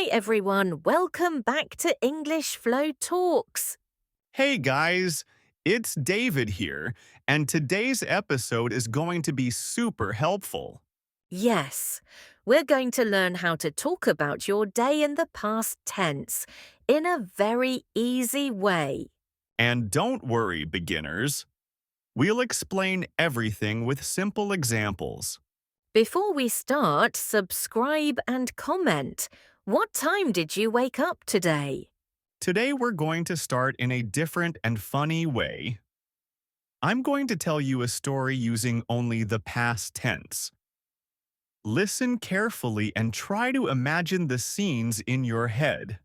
Hi everyone, welcome back to English Flow Talks. Hey guys, it's David here, and today's episode is going to be super helpful. Yes, we're going to learn how to talk about your day in the past tense in a very easy way. And don't worry, beginners. We'll explain everything with simple examples. Before we start, subscribe and comment. What time did you wake up today? Today we're going to start in a different and funny way. I'm going to tell you a story using only the past tense. Listen carefully and try to imagine the scenes in your head.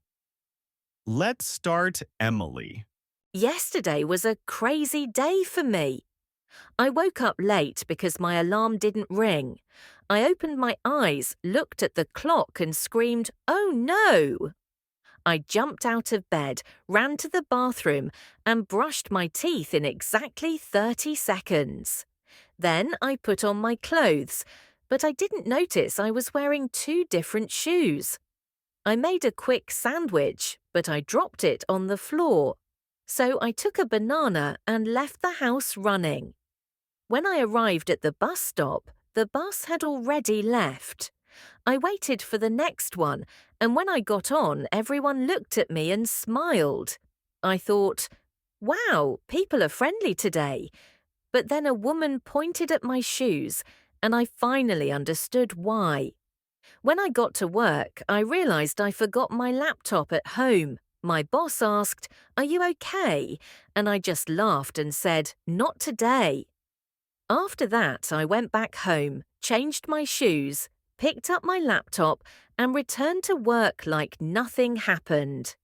Let's start Emily. Yesterday was a crazy day for me. I woke up late because my alarm didn't ring. I opened my eyes, looked at the clock and screamed, "Oh no!" I jumped out of bed, ran to the bathroom and brushed my teeth in exactly 30 seconds. Then I put on my clothes, but I didn't notice I was wearing two different shoes. I made a quick sandwich, but I dropped it on the floor. So I took a banana and left the house running. When I arrived at the bus stop, the bus had already left. I waited for the next one, and when I got on, everyone looked at me and smiled. I thought, wow, people are friendly today. But then a woman pointed at my shoes, and I finally understood why. When I got to work, I realized I forgot my laptop at home. My boss asked, "Are you okay?" And I just laughed and said, "Not today." After that, I went back home, changed my shoes, picked up my laptop, and returned to work like nothing happened.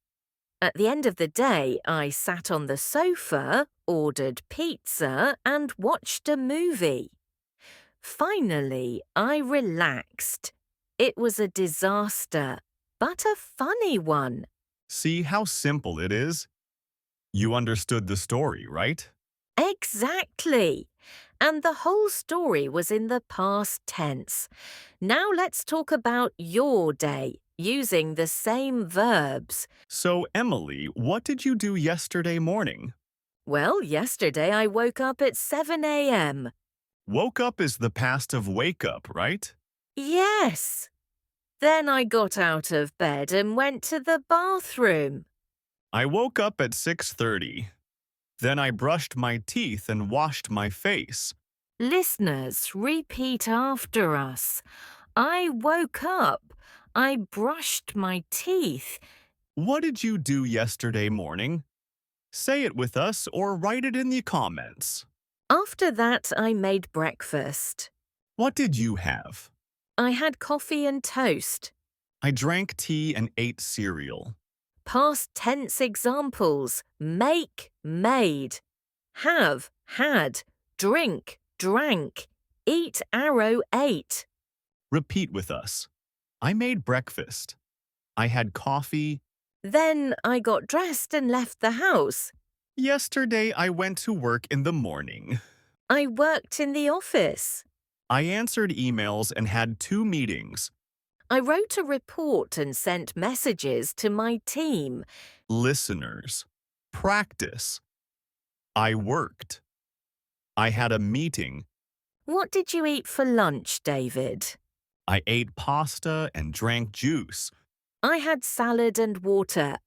At the end of the day, I sat on the sofa, ordered pizza, and watched a movie. Finally, I relaxed. It was a disaster, but a funny one. See how simple it is? You understood the story, right? Exactly. And the whole story was in the past tense. Now let's talk about your day using the same verbs. So, Emily, what did you do yesterday morning? Well, yesterday I woke up at 7 a.m. Woke up is the past of wake up, right? Yes. Then I got out of bed and went to the bathroom. I woke up at 6:30. Then I brushed my teeth and washed my face. Listeners, repeat after us. I woke up. I brushed my teeth. What did you do yesterday morning? Say it with us or write it in the comments. After that, I made breakfast. What did you have? I had coffee and toast. I drank tea and ate cereal. Past tense examples: make, made, have, had, drink, drank, eat, arrow, ate. Repeat with us. I made breakfast. I had coffee. Then I got dressed and left the house. Yesterday I went to work in the morning. I worked in the office. I answered emails and had 2 meetings. I wrote a report and sent messages to my team. Listeners, practice. I worked. I had a meeting. What did you eat for lunch, David? I ate pasta and drank juice. I had salad and water.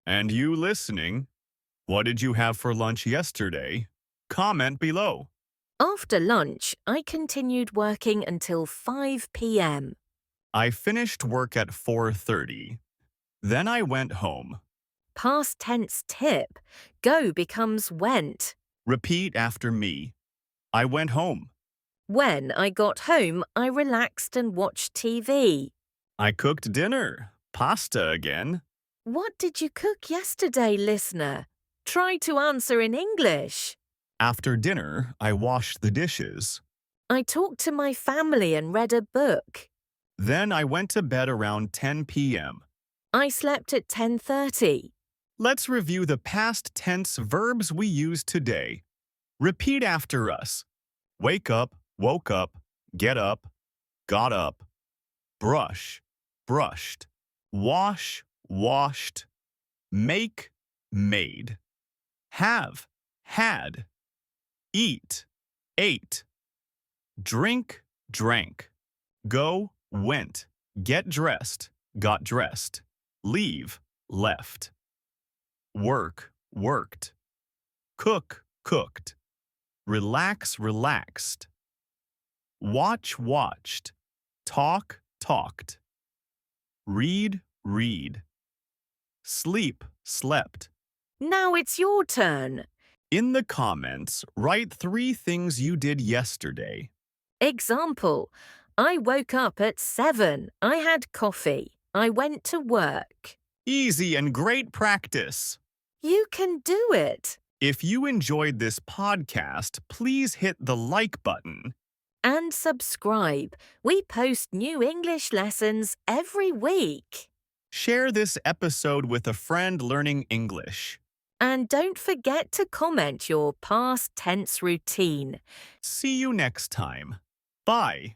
And you listening, what did you have for lunch yesterday? Comment below. After lunch, I continued working until 5 p.m. I finished work at 4:30. Then I went home. Past tense tip: go becomes went. Repeat after me. I went home. When I got home, I relaxed and watched TV. I cooked dinner. Pasta again. What did you cook yesterday, listener? Try to answer in English. After dinner, I washed the dishes. I talked to my family and read a book. Then I went to bed around 10 p.m. I slept at 10:30. Let's review the past tense verbs we used today. Repeat after us. Wake up, woke up, get up, got up, brush, brushed, wash, washed, make, made, have, had, eat, ate, drink, drank, go, went, get dressed, got dressed, leave, left, work, worked, cook, cooked, relax, relaxed, watch, watched, talk, talked, read, read, sleep, slept. Now it's your turn. In the comments, write 3 things you did yesterday. Example, I woke up at 7. I had coffee. I went to work. Easy and great practice. You can do it. If you enjoyed this podcast, please hit the like button. And subscribe. We post new English lessons every week. Share this episode with a friend learning English. And don't forget to comment your past tense routine. See you next time. Bye.